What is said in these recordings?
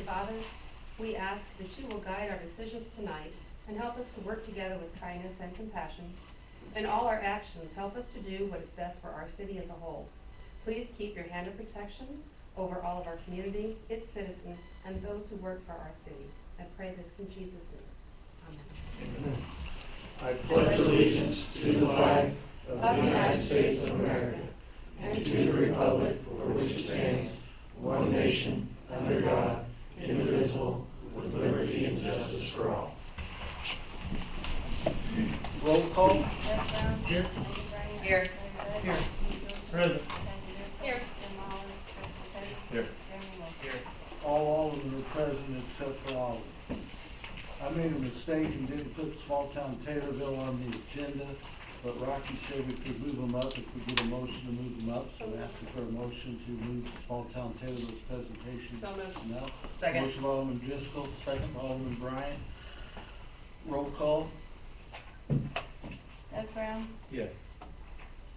Heavenly Father, we ask that you will guide our decisions tonight and help us to work together with kindness and compassion. In all our actions, help us to do what is best for our city as a whole. Please keep your hand of protection over all of our community, its citizens, and those who work for our city. I pray this in Jesus' name. Amen. I pledge allegiance to the flag of the United States of America and to the republic for which it stands, one nation, under God, indivisible, with liberty and justice for all. Roll call. Here. Here. Here. Present. Here. Here. All of them are present except for Oliver. I made a mistake and didn't put small town Taylorville on the agenda, but Rocky said we could move them up if we get a motion to move them up. So I'm asking for a motion to move small town Taylorville's presentation. So moved. No. Second. Motion by Alderman Driscoll, second by Alderman Bryant. Roll call. Doug Brown, Yes.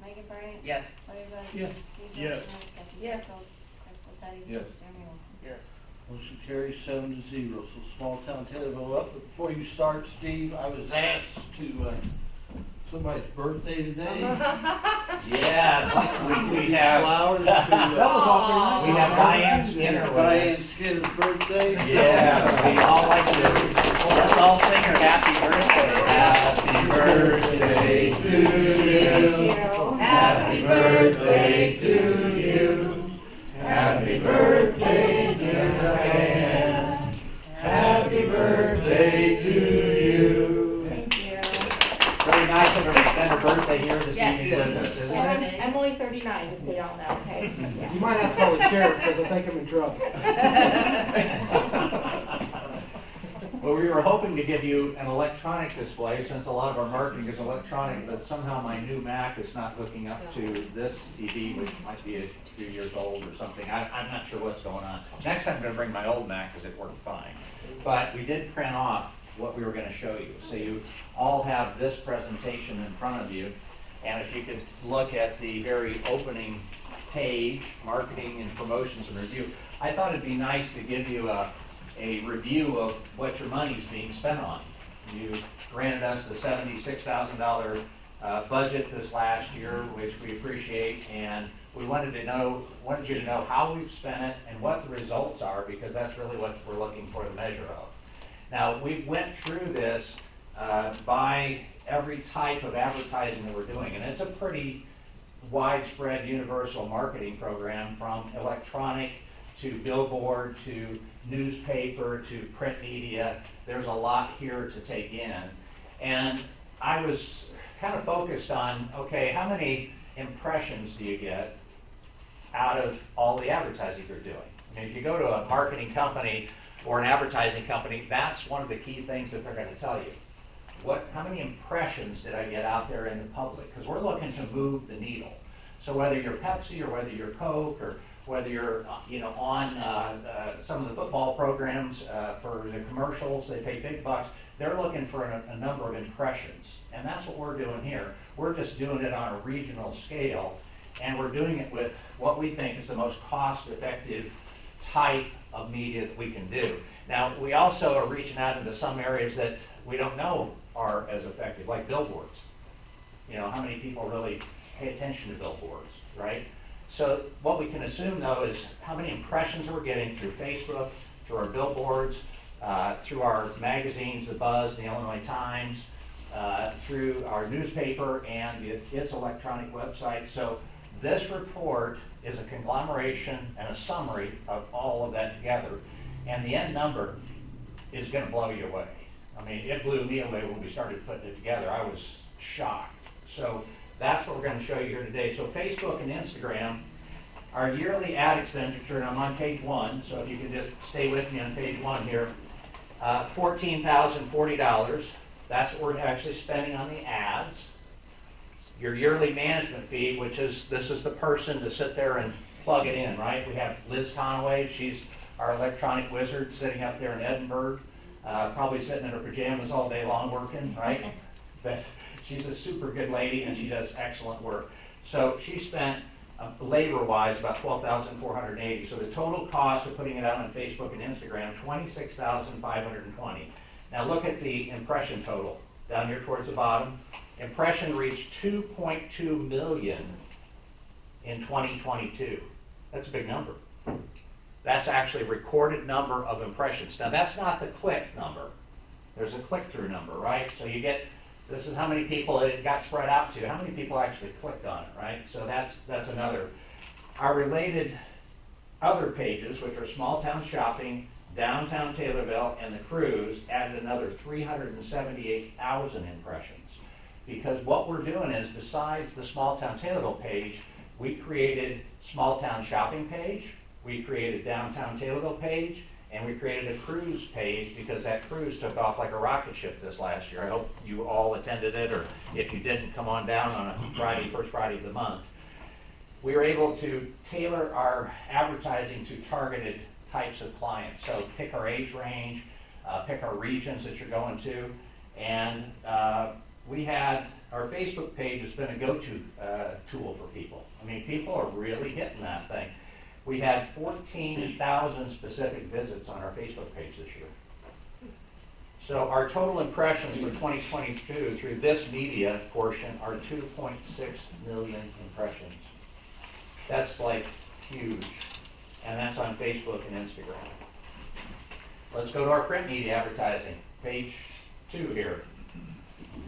Megan Bryant. Yes. Larry Bud. Yes. Steve Yes. Johnson, Kathy Yes. Driscoll, Crystal Teddy. Yes. Jeremy Wilson. Yes. Motion carries 7-0. So small town Taylorville up. But before you start, Steve, I was asked to somebody's birthday today. Yes, we have. Flowers to, We have Diane Skinner with Diane us. Skinner's birthday. Yeah, we all like to. Let's all sing her happy birthday. Happy birthday to you. Happy birthday to you. Happy birthday, dear Diane. Happy birthday to you. Thank you. Very nice of her to spend her birthday here this Yes. evening with us, isn't it? I'm only 39, just so y'all know, okay? You might have to call the sheriff because I think I'm in trouble. Well, we were hoping to give you an electronic display since a lot of our marketing is electronic, but somehow my new Mac is not hooking up to this TV, which might be a few years old or something. I'm not sure what's going on. Next time I'm going to bring my old Mac because it worked fine. But we did print off what we were going to show you. So you all have this presentation in front of you. And if you could look at the very opening page, marketing and promotions and review, I thought it'd be nice to give you a review of what your money's being spent on. You granted us the $76,000 budget this last year, which we appreciate, and we wanted you to know how we've spent it and what the results are, because that's really what we're looking for the measure of. Now, we went through this by every type of advertising that we're doing, and it's a pretty widespread universal marketing program, from electronic to billboard to newspaper to print media. There's a lot here to take in. And I was kind of focused on, okay, how many impressions do you get out of all the advertising you're doing? I mean, if you go to a marketing company or an advertising company, that's one of the key things that they're going to tell you. How many impressions did I get out there in the public? Because we're looking to move the needle. So whether you're Pepsi or whether you're Coke or whether you're on some of the football programs for the commercials, they pay big bucks, they're looking for a number of impressions. And that's what we're doing here. We're just doing it on a regional scale, and we're doing it with what we think is the most cost-effective type of media that we can do. Now, we also are reaching out into some areas that we don't know are as effective, like billboards. You know, how many people really pay attention to billboards, right? So what we can assume, though, is how many impressions we're getting through Facebook, through our billboards, through our magazines, The Buzz, the Illinois Times, through our newspaper and its electronic website. So this report is a conglomeration and a summary of all of that together. And the end number is going to blow you away. I mean, it blew me away when we started putting it together. I was shocked. So that's what we're going to show you here today. So Facebook and Instagram, our yearly ad expenditure, and I'm on page 1, so if you can just stay with me on page 1 here, $14,040. That's what we're actually spending on the ads. Your yearly management fee, which is, this is the person to sit there and plug it in, right? We have Liz Conaway. She's our electronic wizard sitting up there in Edinburgh, probably sitting in her pajamas all day long working, right? But she's a super good lady and she does excellent work. So she spent Labor-wise, about $12,480. So the total cost of putting it out on Facebook and Instagram, $26,520. Now look at the impression total down here towards the bottom. Impression reached 2.2 million in 2022. That's a big number. That's actually a recorded number of impressions. Now that's not the click number. There's a click-through number, right? So you get, this is how many people it got spread out to. How many people actually clicked on it, right? So that's another. Our related other pages, which are small town shopping, downtown Taylorville, and the cruise, added another 378,000 impressions. Because what we're doing is, besides the small town Taylorville page, we created small town shopping page, we created downtown Taylorville page, and we created a cruise page because that cruise took off like a rocket ship this last year. I hope you all attended it, or if you didn't, come on down on a Friday, first Friday of the month. We were able to tailor our advertising to targeted types of clients. So pick our age range, pick our regions that you're going to, and we had, our Facebook page has been a go-to tool for people. I mean, people are really hitting that thing. We had 14,000 specific visits on our Facebook page this year. So our total impressions for 2022 through this media portion are 2.6 million impressions. That's like huge. And that's on Facebook and Instagram. Let's go to our print media advertising, page 2 here.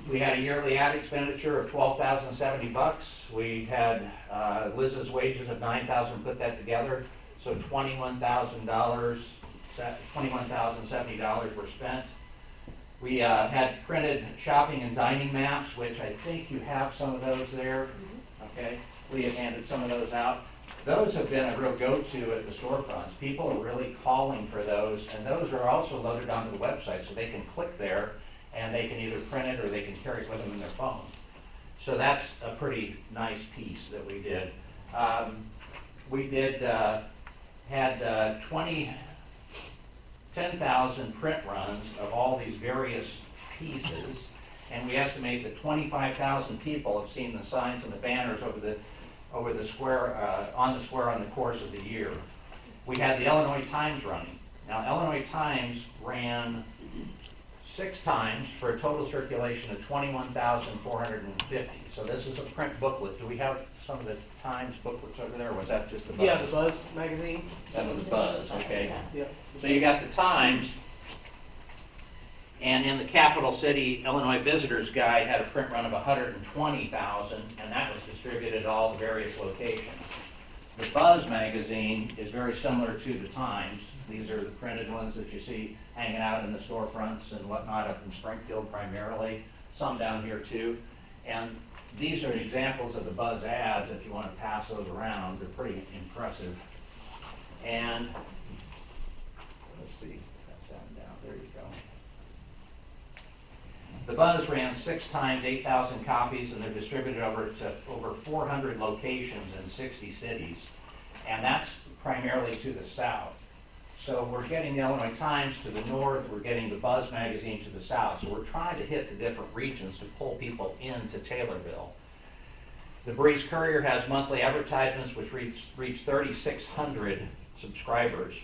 We had a yearly ad expenditure of $12,070. We had Liz's wages of $9,000, put that together. So $21,070 were spent. We had printed shopping and dining maps, which I think you have some of those there. Okay, Leah handed some of those out. Those have been a real go-to at the storefronts. People are really calling for those, and those are also loaded onto the website, so they can click there and they can either print it or they can carry it with them in their phone. So that's a pretty nice piece that we did. We did had 10,000 print runs of all these various pieces, and we estimate that 25,000 people have seen the signs and the banners over the square, on the square on the course of the year. We had the Illinois Times running. Now, Illinois Times ran 6 times for a total circulation of 21,450. So this is a print booklet. Do we have some of the Times booklets over there, or was that just the Buzz? Yeah, the Buzz magazine. That was Buzz, okay. Yeah. So you got the Times, and in the capital city, Illinois Visitors Guide had a print run of 120,000, and that was distributed at all the various locations. The Buzz magazine is very similar to the Times. These are the printed ones that you see hanging out in the storefronts and whatnot up in Springfield primarily, some down here too. And these are examples of the Buzz ads if you want to pass those around. They're pretty impressive. And let's see, that's that down, there you go. The Buzz ran 6 times, 8,000 copies, and they're distributed over 400 locations in 60 cities. And that's primarily to the south. So we're getting the Illinois Times to the north, we're getting the Buzz magazine to the south. So we're trying to hit the different regions to pull people into Taylorville. The Breeze Courier has monthly advertisements which reach 3,600 subscribers,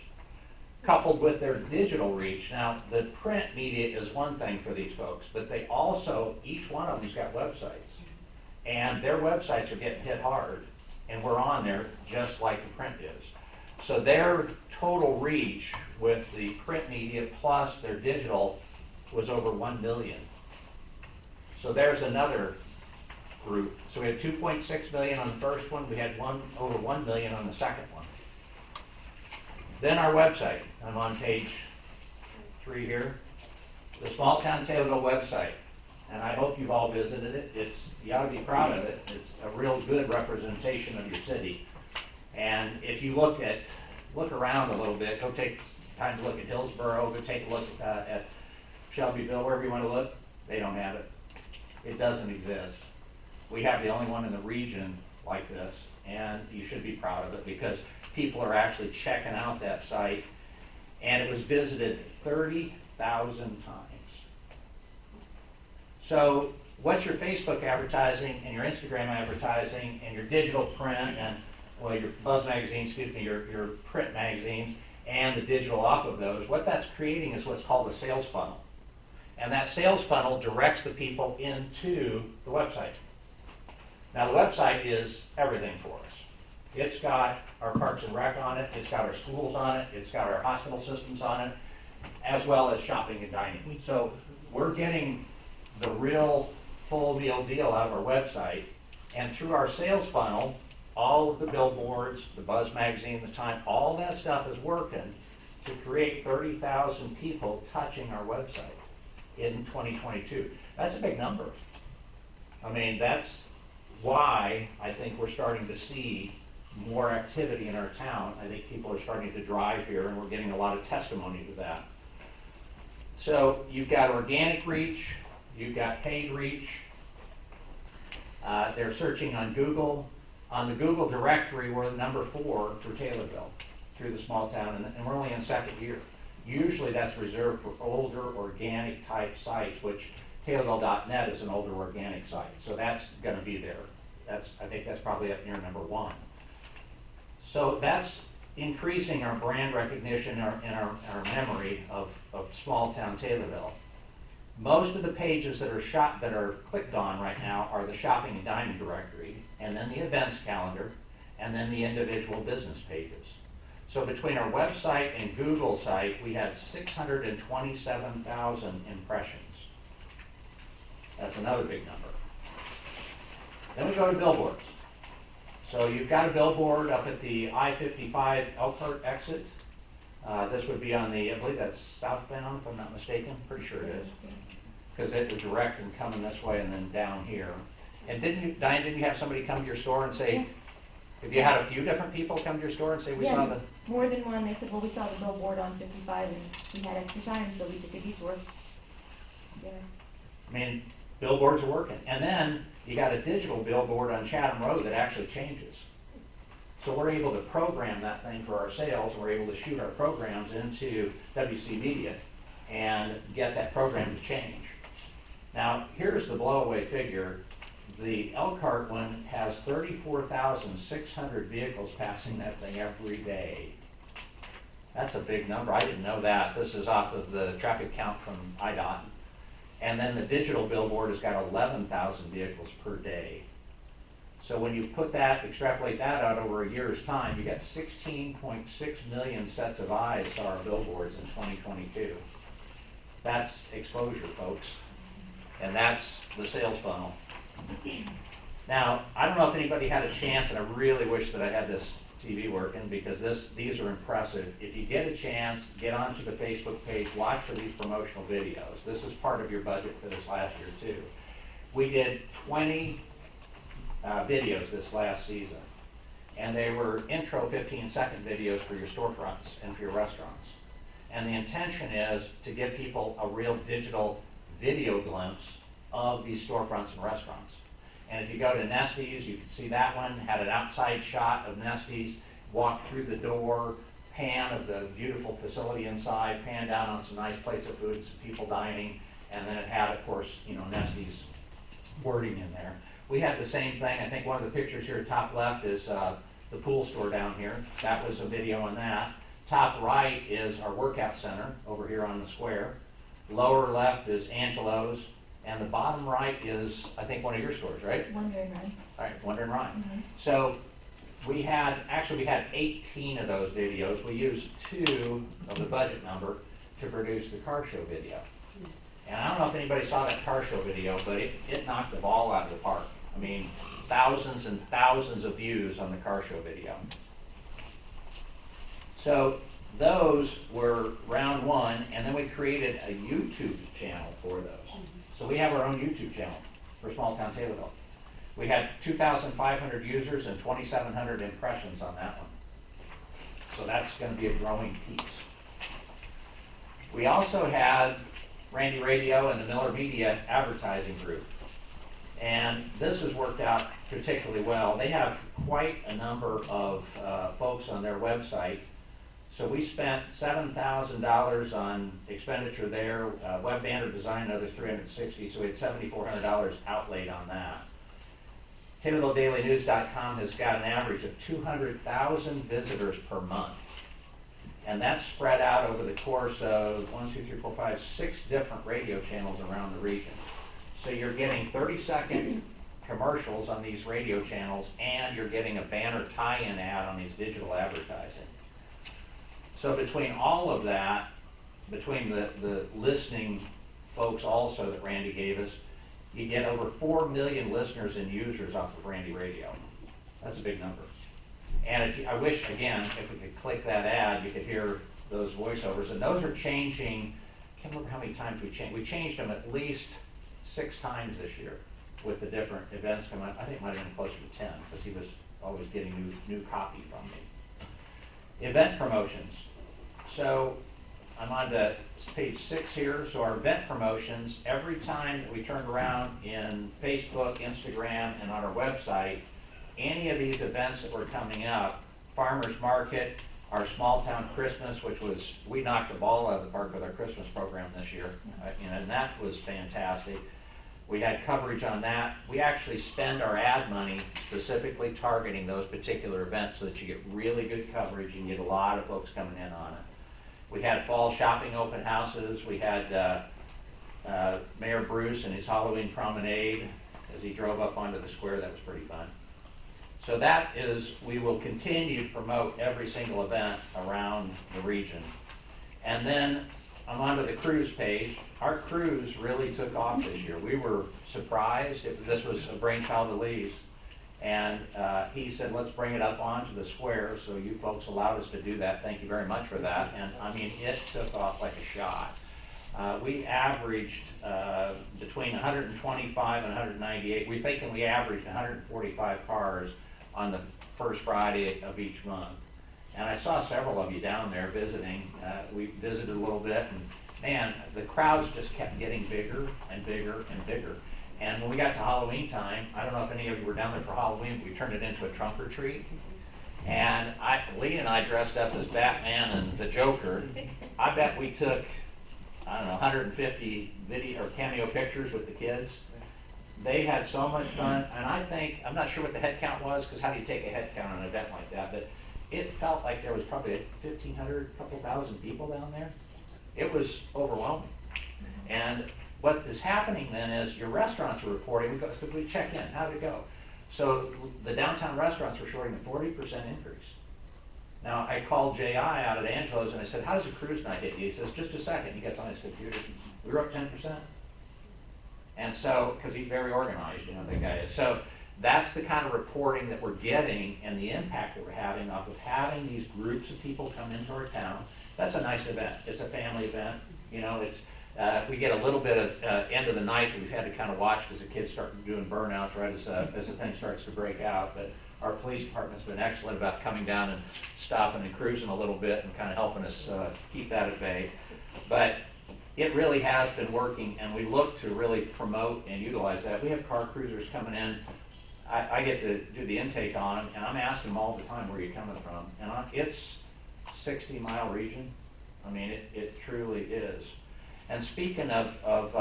coupled with their digital reach. Now, the print media is one thing for these folks, but they also, each one of them's got websites. And their websites are getting hit hard, and we're on there just like the print is. So their total reach with the print media plus their digital was over 1 million. So there's another group. So we had 2.6 million on the first one. We had over 1 million on the second one. Then our website. I'm on page 3 here. The Small Town Taylorville website. And I hope you've all visited it. You ought to be proud of it. It's a real good representation of your city. And if you look around a little bit, go take time to look at Hillsborough, go take a look at Shelbyville, wherever you want to look, they don't have it. It doesn't exist. We have the only one in the region like this, and you should be proud of it because people are actually checking out that site, and it was visited 30,000 times. So what's your Facebook advertising and your Instagram advertising and your digital print and well, your buzz magazines, excuse me, your print magazines, and the digital off of those, what that's creating is what's called a sales funnel. And that sales funnel directs the people into the website. Now, the website is everything for us. It's got our Parks and Rec on it, it's got our schools on it, it's got our hospital systems on it, as well as shopping and dining. So we're getting the real full meal deal out of our website, and through our sales funnel, all of the billboards, the Buzz magazine, the Time, all that stuff is working to create 30,000 people touching our website in 2022. That's a big number. I mean, that's why I think we're starting to see more activity in our town. I think people are starting to drive here, and we're getting a lot of testimony to that. So you've got organic reach, you've got paid reach. They're searching on Google. On the Google directory, we're number 4 for Taylorville through the small town, and we're only in second year. Usually that's reserved for older organic type sites, which Taylorville.net is an older organic site, so that's going to be there. I think that's probably up near number 1. So that's increasing our brand recognition and our memory of small town Taylorville. Most of the pages that are clicked on right now are the shopping and dining directory, and then the events calendar, and then the individual business pages. So between our website and Google site, we had 627,000 impressions. That's another big number. Then we go to billboards. So you've got a billboard up at the I-55 Elkhart exit. This would be on the, I believe that's southbound, if I'm not mistaken. Pretty sure it is. Because it was direct and coming this way and then down here. And Diane, didn't you have somebody come to your store and say, if you had a few different people come to your store and say, we saw the... more than one. They said, well, we saw the billboard on 55 and we had extra time, so we took a detour. Yeah. I mean, billboards are working. And then you got a digital billboard on Chatham Road that actually changes. So we're able to program that thing for our sales, and we're able to shoot our programs into WC Media and get that program to change. Now, here's the blowaway figure. The Elkhart one has 34,600 vehicles passing that thing every day. That's a big number. I didn't know that. This is off of the traffic count from IDOT. And then the digital billboard has got 11,000 vehicles per day. So when you put that, extrapolate that out over a year's time, you get 16.6 million sets of eyes saw our billboards in 2022. That's exposure, folks. And that's the sales funnel. Now, I don't know if anybody had a chance, and I really wish that I had this TV working, because these are impressive. If you get a chance, get onto the Facebook page, watch for these promotional videos. This is part of your budget for this last year too. We did 20 videos this last season, and they were intro 15-second videos for your storefronts and for your restaurants. And the intention is to give people a real digital video glimpse of these storefronts and restaurants. And if you go to Nestie's, you can see that one had an outside shot of Nestie's, walk through the door, pan of the beautiful facility inside, pan down on some nice plates of food, some people dining, and then it had, of course, Nestie's wording in there. We had the same thing. I think one of the pictures here top left is the pool store down here. That was a video on that. Top right is our workout center over here on the square. Lower left is Angelo's. And the bottom right is, I think, one of your stores, right? Wonder and Ryan. All right, Wonder and Ryan. Mm-hmm. So we had 18 of those videos. We used 2 of the budget number to produce the car show video. And I don't know if anybody saw that car show video, but it knocked the ball out of the park. I mean, thousands and thousands of views on the car show video. So those were round 1, and then we created a YouTube channel for those. So we have our own YouTube channel for Small Town Taylorville. We had 2,500 users and 2,700 impressions on that one. So that's going to be a growing piece. We also had Randy Radio and the Miller Media advertising group. And this has worked out particularly well. They have quite a number of folks on their website. So we spent $7,000 on expenditure there, web banner design, another $360, so we had $7,400 outlaid on that. TaylorvilleDailyNews.com has got an average of 200,000 visitors per month. And that's spread out over the course of 6 different radio channels around the region. So you're getting 30-second commercials on these radio channels, and you're getting a banner tie-in ad on these digital advertising. So between all of that, between the listening folks also that Randy gave us, you get over 4 million listeners and users off of Randy Radio. That's a big number. And I wish, again, if we could click that ad, you could hear those voiceovers. And those are changing, I can't remember how many times we changed. We changed them at least 6 times this year with the different events coming up. I think it might have been closer to 10 because he was always getting new copy from me. Event promotions. So I'm on to page 6 here. So our event promotions, every time that we turned around in Facebook, Instagram, and on our website, any of these events that were coming up, Farmers Market, our small town Christmas, which was, we knocked the ball out of the park with our Christmas program this year, and that was fantastic. We had coverage on that. We actually spend our ad money specifically targeting those particular events so that you get really good coverage and get a lot of folks coming in on it. We had fall shopping open houses. We had Mayor Bruce and his Halloween promenade as he drove up onto the square. That was pretty fun. So that is, we will continue to promote every single event around the region. And then I'm onto the cruise page. Our cruise really took off this year. We were surprised. This was a brainchild of Lee's. And he said, let's bring it up onto the square. So you folks allowed us to do that. Thank you very much for that. And I mean, it took off like a shot. We averaged between 125 and 198. We think we averaged 145 cars on the first Friday of each month. And I saw several of you down there visiting. We visited a little bit, and man, the crowds just kept getting bigger and bigger and bigger. And when we got to Halloween time, I don't know if any of you were down there for Halloween, but we turned it into a trunk or treat. And Lee and I dressed up as Batman and the Joker. I bet we took, I don't know, 150 video or cameo pictures with the kids. They had so much fun, and I think, I'm not sure what the head count was, because how do you take a head count on an event like that, but it felt like there was probably 1,500, couple thousand people down there. It was overwhelming. And what is happening then is your restaurants are reporting, because we check in, how did it go? So the downtown restaurants were showing a 40% increase. Now, I called J.I. out at Angelo's and I said, how does a cruise night hit you? He says, just a second. He gets on his computer. We were up 10%. And so, because he's very organized, you know, the guy is. So that's the kind of reporting that we're getting and the impact that we're having off of having these groups of people come into our town. That's a nice event. It's a family event. You know, it's we get a little bit of end of the night that we've had to kind of watch because the kids start doing burnouts right as the thing starts to break out. But our police department's been excellent about coming down and stopping and cruising a little bit and kind of helping us keep that at bay. But it really has been working, and we look to really promote and utilize that. We have car cruisers coming in. I get to do the intake on them, and I'm asking them all the time, where are you coming from? And it's 60-mile region. I mean, it truly is. And speaking of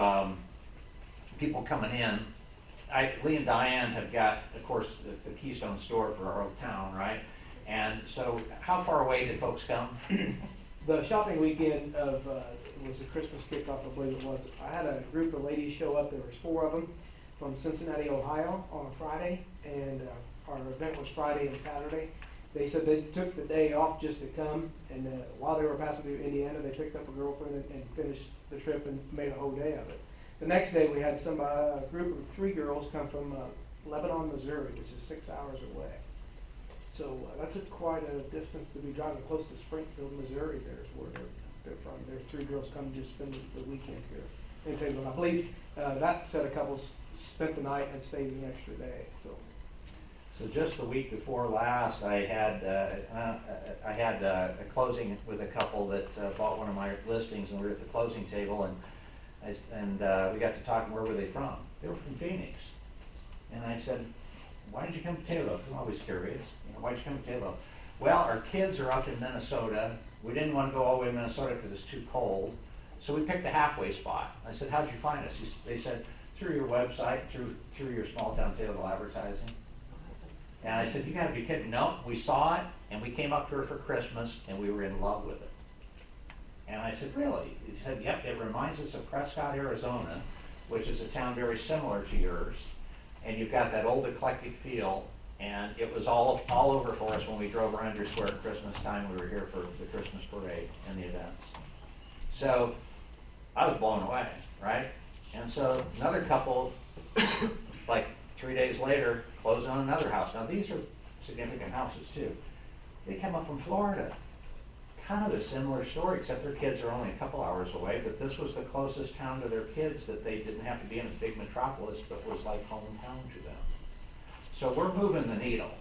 people coming in, Lee and Diane have got, of course, the Keystone store for our whole town, right? And so how far away did folks come? The shopping weekend of was the Christmas kickoff, I believe it was. I had a group of ladies show up. There was 4 of them from Cincinnati, Ohio on a Friday, and our event was Friday and Saturday. They said they took the day off just to come, and while they were passing through Indiana, they picked up a girlfriend and finished the trip and made a whole day of it. The next day, we had a group of 3 girls come from Lebanon, Missouri, which is 6 hours away. So that's quite a distance to be driving close to Springfield, Missouri. There's where they're from. There are 3 girls come just spend the weekend here in Taylorville. I believe that set of couples spent the night and stayed an extra day. So just the week before last, I had a closing with a couple that bought one of my listings, and we were at the closing table, and we got to talking. Where were they from? They were from Phoenix. And I said, why did you come to Taylorville? Because I'm always curious. You know, why did you come to Taylorville? Well, our kids are up in Minnesota. We didn't want to go all the way to Minnesota because it's too cold. So we picked a halfway spot. I said, how'd you find us? They said, through your website, through your small town Taylorville advertising. And I said, you gotta be kidding. No, we saw it, and we came up here for Christmas, and we were in love with it. And I said, really? He said, yep, it reminds us of Prescott, Arizona, which is a town very similar to yours. And you've got that old eclectic feel, and it was all over for us when we drove around your square at Christmas time. We were here for the Christmas parade and the events. So I was blown away, right? And so another couple, like 3 days later, closed on another house. Now these are significant houses too. They come up from Florida. Kind of a similar story, except their kids are only a couple hours away, but this was the closest town to their kids that they didn't have to be in a big metropolis, but was like hometown to them. So we're moving the needle.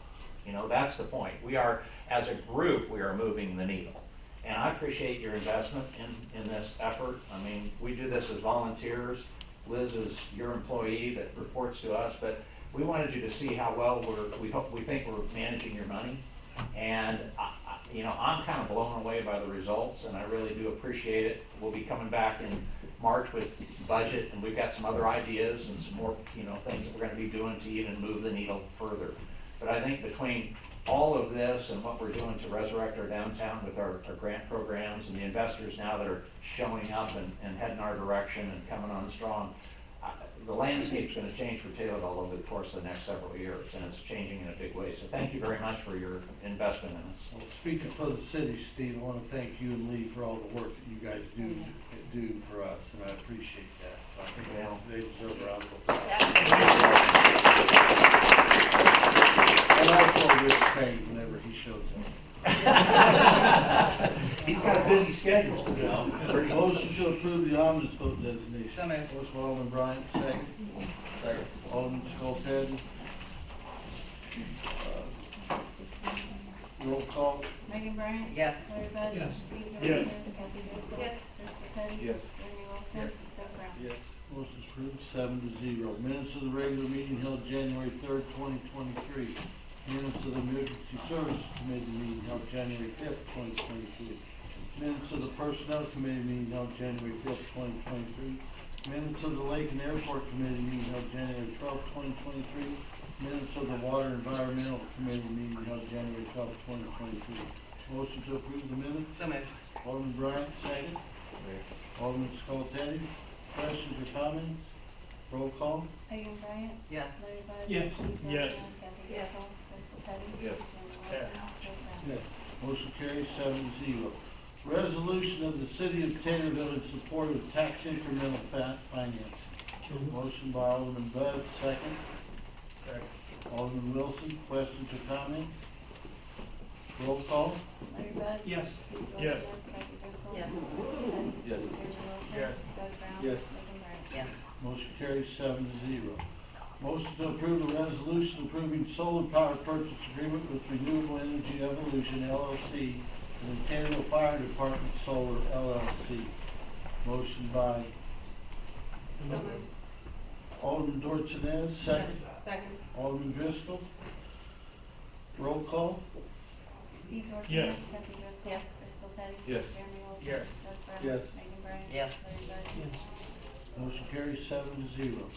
You know, that's the point. We are, as a group, we are moving the needle. And I appreciate your investment in this effort. I mean, we do this as volunteers. Liz is your employee that reports to us, but we wanted you to see how well we think we're managing your money. And you know, I'm kind of blown away by the results, and I really do appreciate it. We'll be coming back in March with budget, and we've got some other ideas and some more, you know, things that we're going to be doing to even move the needle further. But I think between all of this and what we're doing to resurrect our downtown with our grant programs and the investors now that are showing up and heading our direction and coming on strong, the landscape's going to change for Taylorville over the course of the next several years, and it's changing in a big way. So thank you very much for your investment in us. Well, speaking for the city, Steve, I want to thank you and Lee for all the work that you guys do for us, and I appreciate that. So I think they deserve a round of applause. And also Rich Payne whenever he shows up. He's got a busy schedule. You know. Motion to approve the omnibus vote designation. So moved. Motion by Alderman Bryant, second. Second. Alderman Skoltedi. Roll call. Megan Bryant? Yes. Larry Bud? Yes. Steve Yes. Jordan? Kathy Driscoll? Yes. Crystal Teddy? Yes. Jeremy Wilson? Yes. Doug Brown? Yes. Motion approved 7-0. Minutes of the regular meeting held January 3rd, 2023. Minutes of the Emergency Services Committee meeting held January 5th, 2023. Minutes of the Personnel Committee meeting held January 5th, 2023. Minutes of the Lake and Airport Committee meeting held January 12th, 2023. Minutes of the Water Environmental Committee meeting held January 12th, 2023. Motion to approve the minutes. So moved. Alderman Bryant, second. Alderman Skoltedi. Questions or comments? Roll call. Megan Bryant? Yes. Larry Bud? Yes. Steve Yes. Jordan? Kathy Yes. Driscoll? Crystal Teddy? Yes. Jeremy Wilson? Doug Brown? Yes. Motion carries 7-0. Resolution of the City of Taylorville in support of tax incremental financing. Motion by Alderman Bud, second. Alderman Wilson, questions or comments? Roll call. Larry Bud? Yes. Steve Jordan? Yes. Kathy Driscoll? Yes. Crystal Teddy? Yes. Jeremy Wilson? Yes. Doug Brown? Yes. Megan Bryant? Yes. Motion carries 7-0. Motion to approve a resolution approving solar power purchase agreement with Renewable Energy Evolution LLC and the Taylorville Fire Department Solar LLC. Motion by So moved. Alderman Dorsones, second. Second. Alderman Driscoll. Roll call. Steve Jordan? Yes. Kathy Driscoll? Yes. Crystal Teddy? Yes. Jeremy Wilson? Yes. Doug Brown? Yes. Megan Bryant? Yes. Larry Bud? Motion carries 7-0.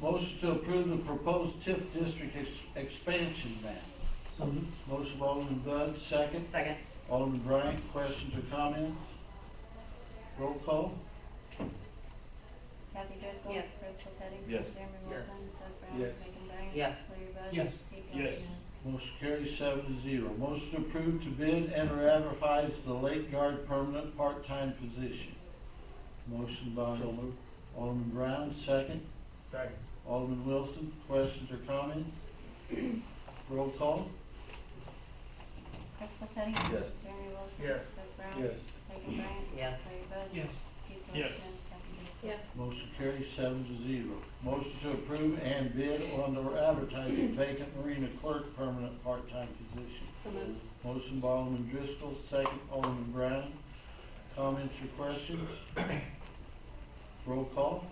Motion to approve the proposed TIF District Expansion Map. Motion by Alderman Bud, second. Second. Alderman Bryant, questions or comments? Roll call. Kathy Driscoll? Yes. Crystal Teddy? Yes. Jeremy Wilson? Doug Brown? Yes. Megan Bryant? Yes. Larry Bud? Yes. Steve Yes. Jordan? Motion carries 7-0. Motion to approve to bid and or advertise the late guard permanent part-time position. Motion by Alderman Brown, second. Second. Alderman Wilson, questions or comments? Roll call. Crystal Teddy? Yes. Jeremy Wilson? Yes. Doug Brown? Yes. Megan Bryant? Yes. Larry Bud? Yes. Steve Yes. Jordan? Kathy Driscoll? Yes. Motion carries 7-0. Motion to approve and bid on or advertise a vacant marina clerk permanent part-time position. So moved. Motion by Alderman Driscoll, second Alderman Brown. Comments or questions? Roll call.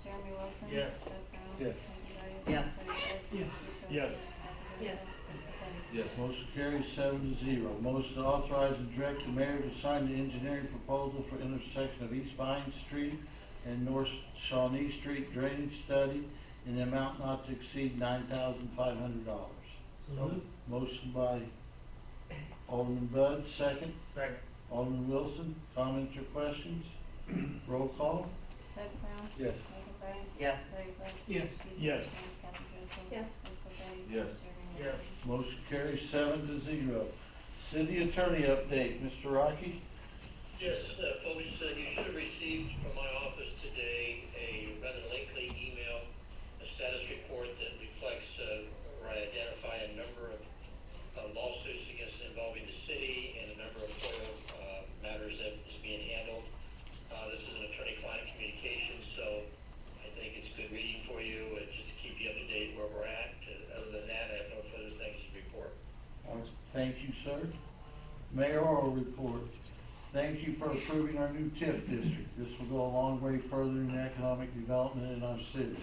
Jeremy Wilson? Yes. Doug Brown? Yes. Megan Bryant? Yes. Larry Bud? Yes. Steve Yes. Jordan? Kathy Yes. Driscoll? Crystal Teddy? Yes. Motion carries 7-0. Motion to authorize and direct the mayor to sign the engineering proposal for intersection of East Vine Street and North Shawnee Street drainage study in the amount not to exceed $9,500. Motion by Alderman Bud, second. Second. Alderman Wilson, comments or questions? Roll call? Doug Brown? Yes. Megan Bryan? Yes. Larry Bud? Yes. Steve Yes. Chambers, Kathy Driscoll? Yes. Chris Popetti? Yes. Jeremy Yes. Wilson? Motion carries 7-0. City Attorney update, Mr. Rocky? Yes, folks, you should have received from my office today a rather lengthy email, a status report that reflects or I identify a number of lawsuits against involving the city and a number of FOIA matters that is being handled. This is an attorney-client communication, so I think it's good reading for you, just to keep you up to date where we're at. Other than that, I have no further things to report. Thank you, sir. Mayoral report. Thank you for approving our new TIF district. This will go a long way further in economic development in our city.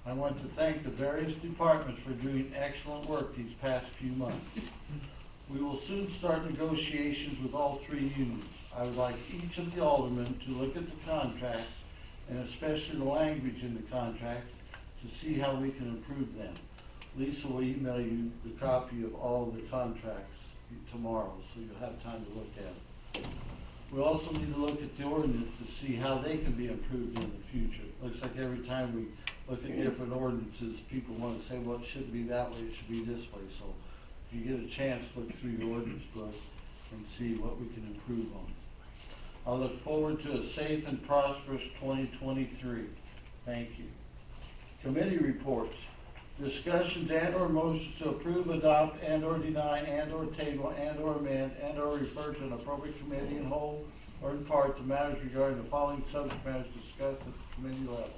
I want to thank the various departments for doing excellent work these past few months. We will soon start negotiations with all three unions. I would like each of the aldermen to look at the contracts, and especially the language in the contracts, to see how we can improve them. Lisa will email you the copy of all of the contracts tomorrow, so you'll have time to look at it. We also need to look at the ordinance to see how they can be improved in the future. Looks like every time we look at different ordinances, people want to say, well, it shouldn't be that way, it should be this way. So if you get a chance, look through your ordinance book and see what we can improve on. I look forward to a safe and prosperous 2023. Thank you. Committee reports. Discussions and/or motions to approve, adopt, and/or deny, and/or table, and/or amend, and/or refer to an appropriate committee in whole or in part to matters regarding the following subject matters discussed at the committee level.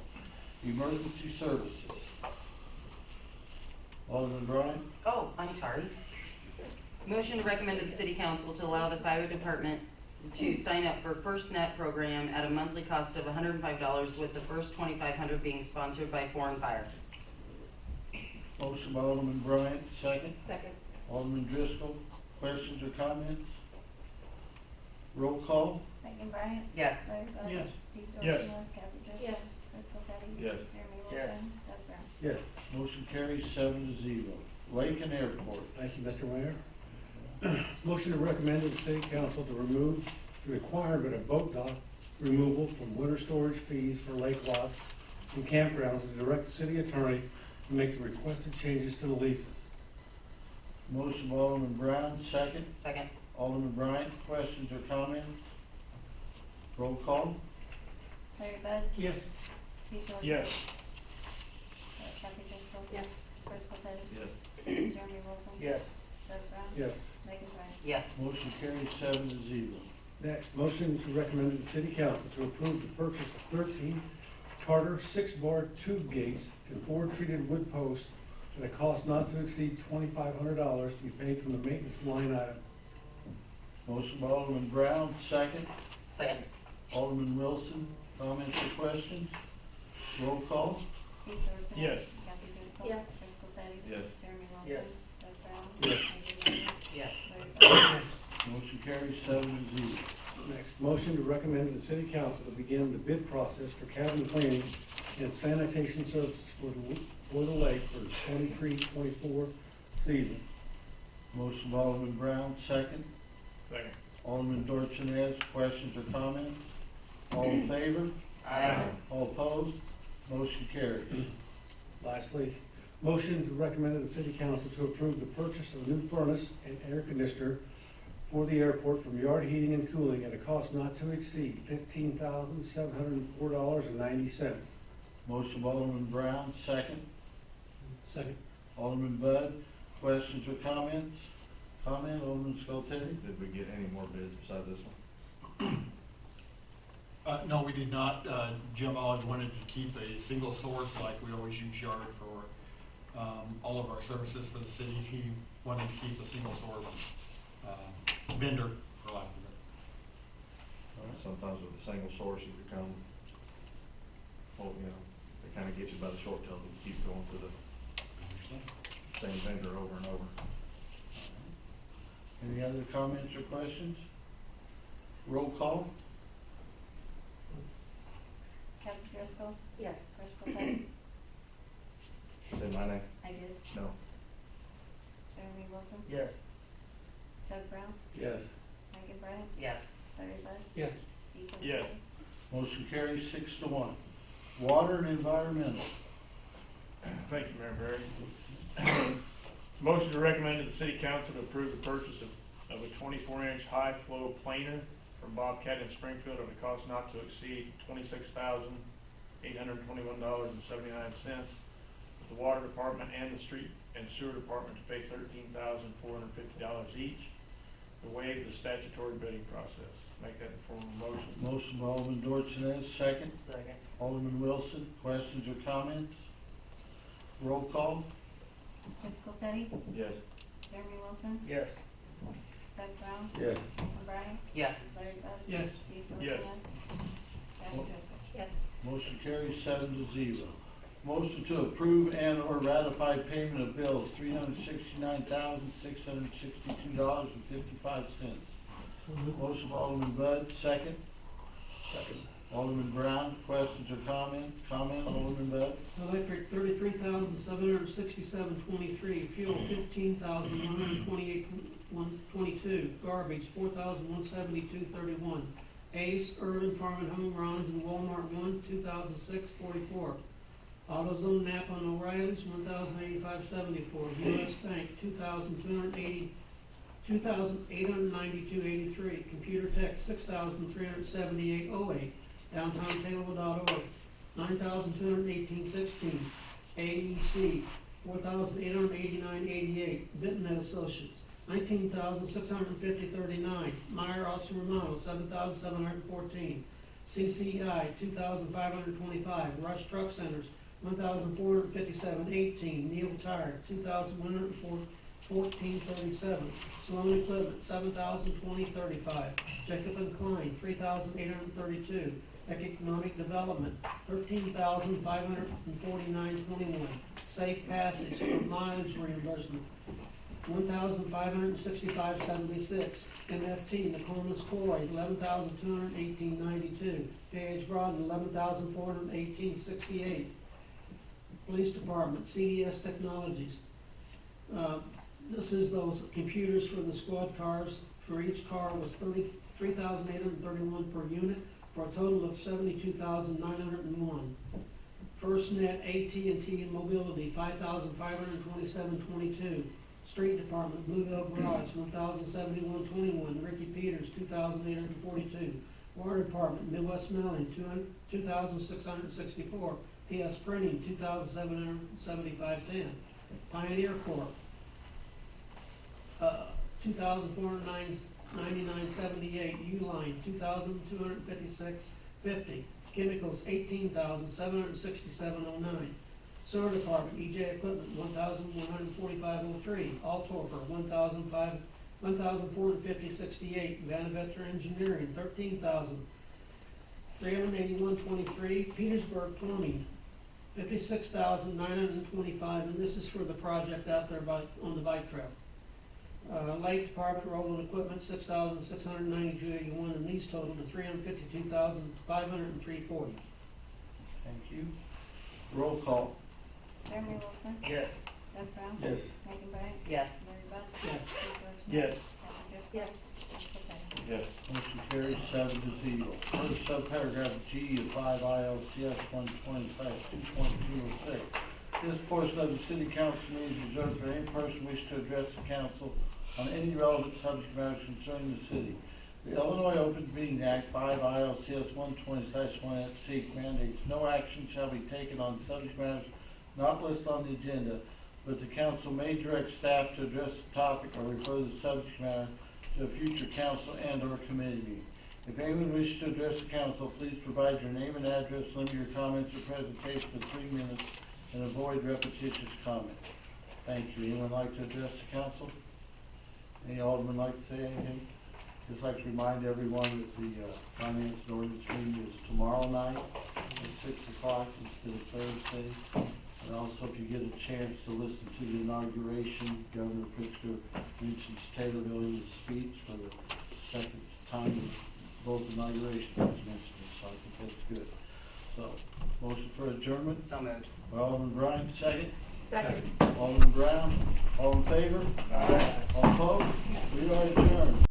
Emergency services. Alderman Bryant? Oh, I'm sorry. Motion to recommend to the city council to allow the fire department to sign up for First Net program at a monthly cost of $105, with the first $2,500 being sponsored by Foreign Fire. Motion by Alderman Bryant, second. Second. Alderman Driscoll, questions or comments? Roll call? Megan Bryan? Yes. Larry Bud? Yes. Steve Yes. Chambers, Kathy Driscoll? Yes. Chris Popetti? Yes. Jeremy Yes. Wilson? Doug Brown? Yes. Motion carries 7-0. Lake and Airport. Thank you, Mr. Mayor. Motion to recommend to the city council to remove the requirement of boat dock removal from winter storage fees for lake lots and campgrounds, and direct the city attorney to make the requested changes to the leases. Motion by Alderman Brown, second. Second. Alderman Bryant, questions or comments? Roll call? Larry Bud? Yes. Steve Chambers? Yes. Kathy Driscoll? Yes. Chris Popetti? Yes. Jeremy Wilson? Yes. Doug Brown? Yes. Megan Bryan? Yes. Motion carries 7-0. Next, motion to recommend to the city council to approve the purchase of 13 Carter 6-bar tube gates and 4 treated wood posts at a cost not to exceed $2,500 to be paid from the maintenance line item. Motion by Alderman Brown, second. Second. Alderman Wilson, comments or questions? Roll call? Steve Chambers? Yes. Kathy Driscoll? Yes. Chris Popetti? Yes. Jeremy Wilson? Yes. Doug Brown? Yes. Megan Bryan? Yes. Larry Bud? Motion carries 7-0. Next, motion to recommend to the city council to begin the bid process for cabin cleaning and sanitation services for the lake for the 23-24 season. Motion by Alderman Brown, second. Second. Alderman Dorchenez, questions or comments? All in favor? Aye. All opposed? Motion carries. Lastly, motion to recommend to the city council to approve the purchase of a new furnace and air conditioner for the airport from Yard Heating and Cooling at a cost not to exceed $15,704.90. Motion by Alderman Brown, second. Second. Alderman Bud, questions or comments? Comment, Alderman Skoltedi? Did we get any more bids besides this one? No, we did not. Jim always wanted to keep a single source, like we always use Yard for all of our services for the city. He wanted to keep a single source vendor, for lack of it. Sometimes with a single source, you become, well, you know, they kind of get you by the short tails if you keep going to the same vendor over and over. Any other comments or questions? Roll call? Kathy Driscoll? Yes. Chris Popetti? Say my name? I did. No. Yes. Doug Brown, Yes. Megan Bryan, Yes. Larry Bud, Yes. Steve Yes. Ray. Motion carries 6-1. Water and environmental. Thank you, Mayor Barry. Motion to recommend to the city council to approve the purchase of a 24-inch high-flow planer from Bobcat in Springfield at a cost not to exceed $26,821.79. The water department and the street and sewer department to pay $13,450 each to waive the statutory bidding process. Make that in form of a motion. Motion by Alderman Dorsones, second. Second. Alderman Wilson, questions or comments? Roll call. Driscoll Teddy, Yes. Jeremy Wilson, Yes. Doug Brown, Yes. Megan Bryan, Yes. Larry Bud. Yes. Steve Yes. Kathy Driscoll. Yes. Motion carries 7-0. Motion to approve and or ratify payment of bills, $369,662.55. Motion by Alderman Bud, second. Second. Alderman Brown, questions or comments? Comment, Alderman Bud? Electric, 33,767.23, fuel, 15,128.22, garbage, 4,172.31, Ace, Urban Farm and Home runs and Walmart 1, 2006.44, AutoZone, Napa and O'Reilly's, 1,085.74, US Bank, 2,892.83, Computer Tech, 6,378.08, Downtown Taylorville.org, 9,218.16, AEC, 4,889.88, Benton and Associates, 19,650.39, Meyer Austin Romano, 7,714, CCI, 2,525, Rush Truck Centers, 1,457.18, Neil Tire, 2,114.37, Sloan Equipment, 7,020.35, Jacob and Klein, 3,832, Economic Development, 13,549.21, Safe Passage for mileage reimbursement, 1,565.76, MFT, Nokomis Quarry, 11,218.92, J.H. Broaden, 11,418.68, Police Department, CDS Technologies. This is those computers for the squad cars. For each car was $33,831 per unit, for a total of $72,901. FirstNet, AT&T and Mobility, $5,527.22. Street Department, Bluebell Garage, $1,071.21. Ricky Peters, $2,842. Water Department, Midwest Mailing, $2,664. PS Printing, $2,775.10. Pioneer Corp, $2,499.78. Uline, $2,256.50. Chemicals, $18,767.09. Sewer Department, EJ Equipment, $1,145.03. Altorfer, $1,450.68. Vanavetter Engineering, $13,381.23. Petersburg Plumbing, $56,925, and this is for the project out there on the bike trail. Lake Department, Rolling Equipment, $6,692.81, and these total to $352,503.40. Thank you. Roll call. Jeremy Wilson, Yes. Doug Brown, Yes. Megan Bryan, Yes. Larry Bud. Yes. Steve Yes. Kathy Driscoll. Yes. Driscoll Teddy. Yes. Motion carries 7-0. First subparagraph G of 5 ILCS 120/2.206. This portion of the city council meeting is reserved for any person wishing to address the council on any relevant subject matters concerning the city. The Illinois Open Meeting Act 5 ILCS 120/1 mandates no action shall be taken on subject matters not listed on the agenda, but the council may direct staff to address the topic or refer the subject matter to a future council and or committee meeting. If anyone wishes to address the council, please provide your name and address, limit your comments or presentation to 3 minutes, and avoid repetitious comments. Thank you. Anyone like to address the council? Any alderman like to say anything? Just like to remind everyone that the finance and ordinance meeting is tomorrow night at 6 o'clock instead of Thursday. And also, if you get a chance to listen to the inauguration, Governor Pritzker mentions Taylorville in his speech for the second time both inaugurations was mentioned, so I think that's good. So, motion for adjournment. So moved. Alderman Bryan, second. Second. Alderman Brown, all in favor? All opposed? We are adjourned.